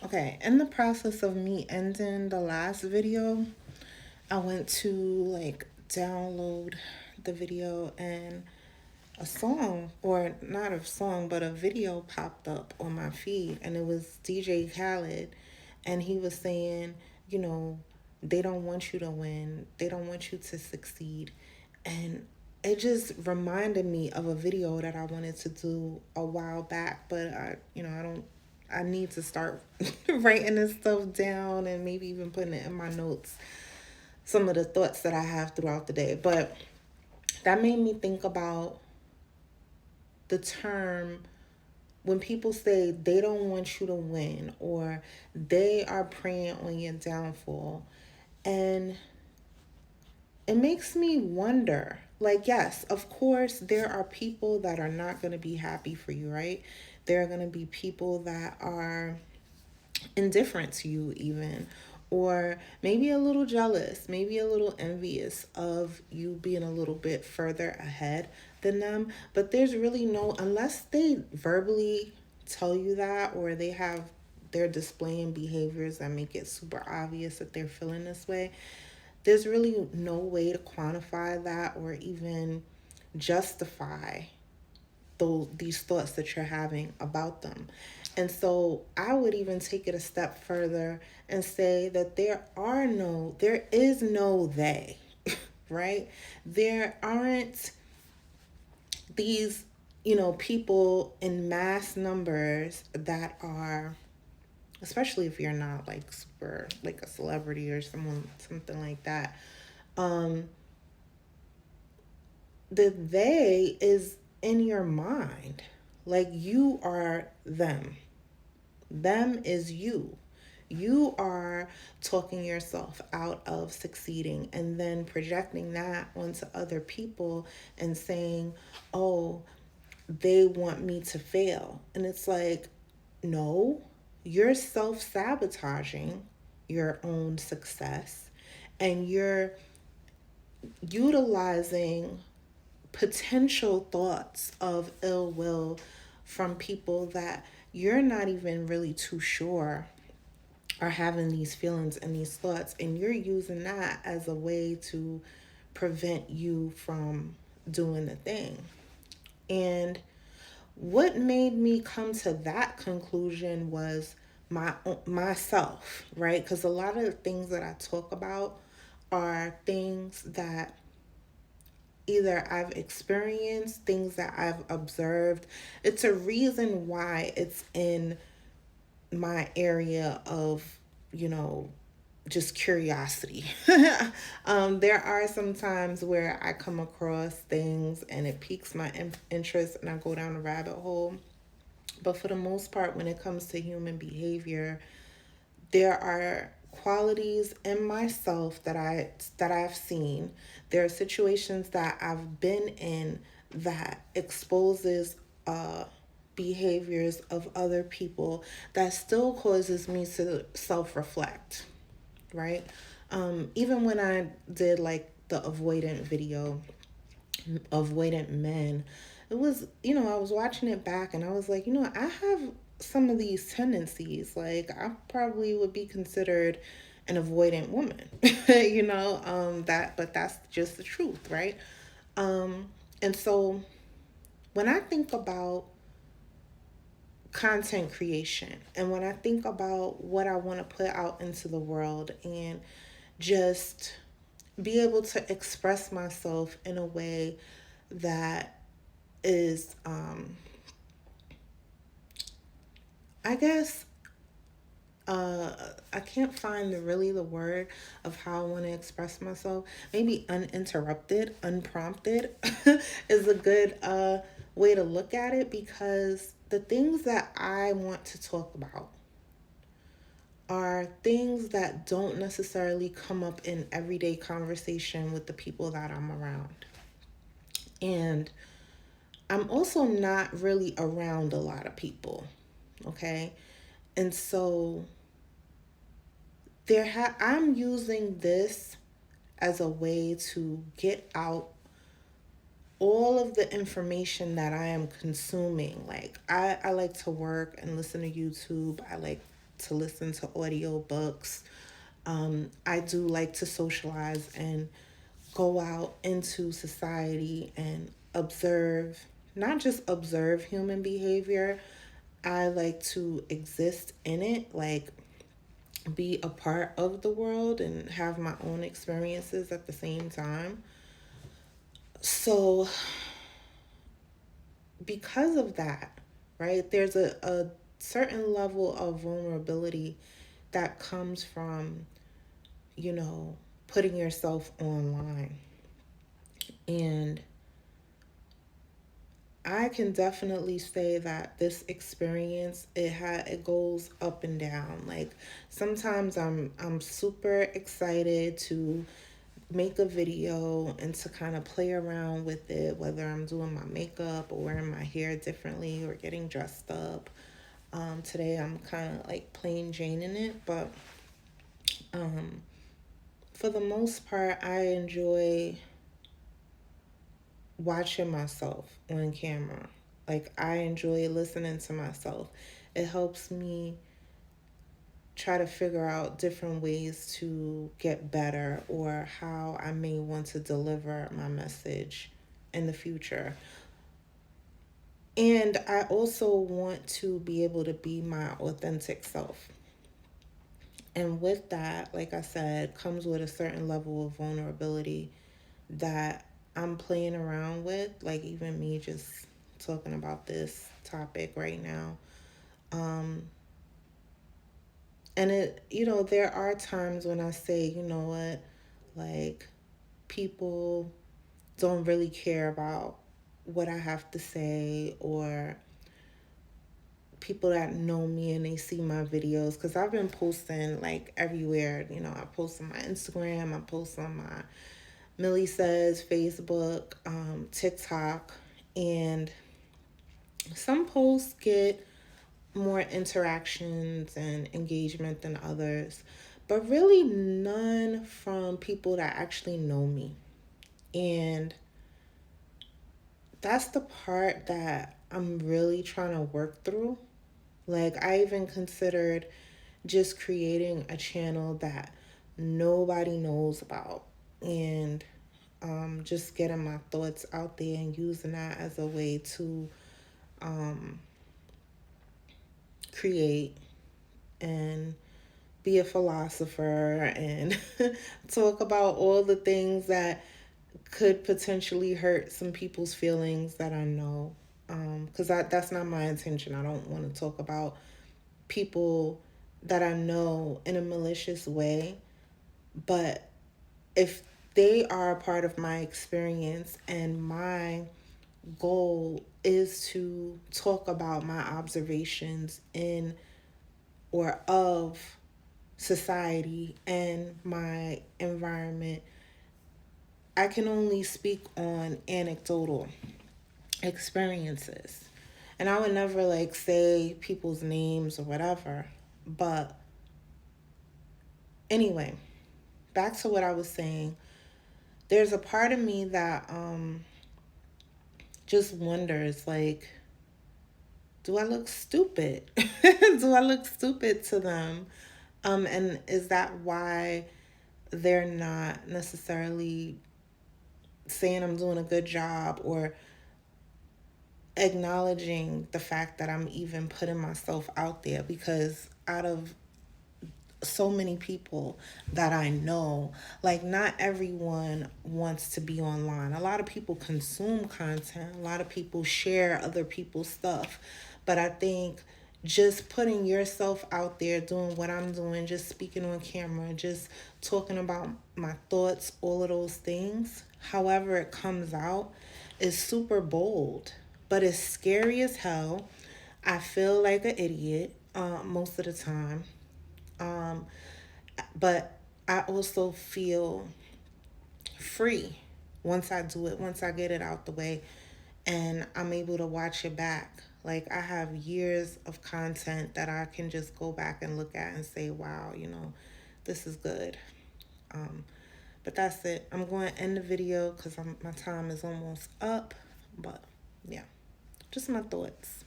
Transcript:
Okay, in the process of me ending the last video, I went to like download the video and a song, or not a song, but a video popped up on my feed, and it was DJ Khaled, and he was saying, you know, they don't want you to win, they don't want you to succeed. And it just reminded me of a video that I wanted to do a while back, but I don't, I need to start writing this stuff down and maybe even putting it in my notes, some of the thoughts that I have throughout the day. But that made me think about the term when people say they don't want you to win or they are preying on your downfall. And it makes me wonder, like, yes, of course there are people that are not going to be happy for you, right? There are going to be people that are indifferent to you, even, or maybe a little jealous, maybe a little envious of you being a little bit further ahead than them. But there's really no, unless they verbally tell you that, or they're displaying behaviors that make it super obvious that they're feeling this way, there's really no way to quantify that or even justify these thoughts that you're having about them. And so I would even take it a step further and say that there is no they, right? There aren't these, people in mass numbers that are, especially if you're not like super like a celebrity or something like that. Um, the they is in your mind. Like you are them. Them is you. You are talking yourself out of succeeding and then projecting that onto other people and saying, oh, they want me to fail. And it's like, no, you're self sabotaging your own success, and you're utilizing potential thoughts of ill will from people that you're not even really too sure are having these feelings and these thoughts, and you're using that as a way to prevent you from doing the thing. And what made me come to that conclusion was myself, right? Because a lot of the things that I talk about are things that either I've experienced, things that I've observed. It's a reason why it's in my area of, you know, just curiosity. There are some times where I come across things and it piques my interest and I go down a rabbit hole. But for the most part, when it comes to human behavior, there are qualities in myself that I've seen. There are situations that I've been in that exposes behaviors of other people that still causes me to self-reflect, right? Even when I did like the avoidant video, avoidant men, it was, I was watching it back and I was like, I have some of these tendencies. Like, I probably would be considered an avoidant woman, but that's just the truth, right? And so when I think about content creation and when I think about what I want to put out into the world and just be able to express myself in a way that is, I guess, uh, I can't find the word of how I want to express myself. Maybe uninterrupted, unprompted is a good way to look at it, because the things that I want to talk about are things that don't necessarily come up in everyday conversation with the people that I'm around. And I'm also not really around a lot of people, okay? And so I'm using this as a way to get out all of the information that I am consuming. Like I like to work and listen to YouTube. I like to listen to audiobooks. I do like to socialize and go out into society and observe, not just observe human behavior. I like to exist in it, like be a part of the world and have my own experiences at the same time. So, because of that, right, there's a certain level of vulnerability that comes from, you know, putting yourself online. And I can definitely say that this experience, it goes up and down. Like sometimes I'm super excited to make a video and to kind of play around with it, whether I'm doing my makeup or wearing my hair differently or getting dressed up. Today I'm kind of like plain Jane in it, but um, for the most part, I enjoy watching myself on camera. Like I enjoy listening to myself. It helps me try to figure out different ways to get better or how I may want to deliver my message in the future. And I also want to be able to be my authentic self. And with that, like I said, comes with a certain level of vulnerability that I'm playing around with, like even me just talking about this topic right now. Um, and there are times when I say, you know what, like people don't really care about what I have to say, or people that know me and they see my videos, because I've been posting like everywhere. I post on my Instagram, I post on my Millie Says Facebook, TikTok, and some posts get more interactions and engagement than others, but really none from people that actually know me. And that's the part that I'm really trying to work through. Like, I even considered just creating a channel that nobody knows about, and just getting my thoughts out there and using that as a way to um, create and be a philosopher and talk about all the things that could potentially hurt some people's feelings that I know. Because that's not my intention. I don't want to talk about people that I know in a malicious way. But if they are a part of my experience and my goal is to talk about my observations in or of society and my environment, I can only speak on anecdotal experiences. And I would never like say people's names or whatever. But anyway, back to what I was saying. There's a part of me that just wonders, like, do I look stupid? Do I look stupid to them? And is that why they're not necessarily saying I'm doing a good job or acknowledging the fact that I'm even putting myself out there? Because out of so many people that I know, like not everyone wants to be online. A lot of people consume content, a lot of people share other people's stuff. But I think just putting yourself out there, doing what I'm doing, just speaking on camera, just talking about my thoughts, all of those things, however it comes out, is super bold. But it's scary as hell. I feel like an idiot most of the time. Um, but I also feel free once I do it, once I get it out the way and I'm able to watch it back. Like I have years of content that I can just go back and look at and say, wow, this is good. Um, but that's it. I'm going to end the video because my time is almost up. But yeah, just my thoughts.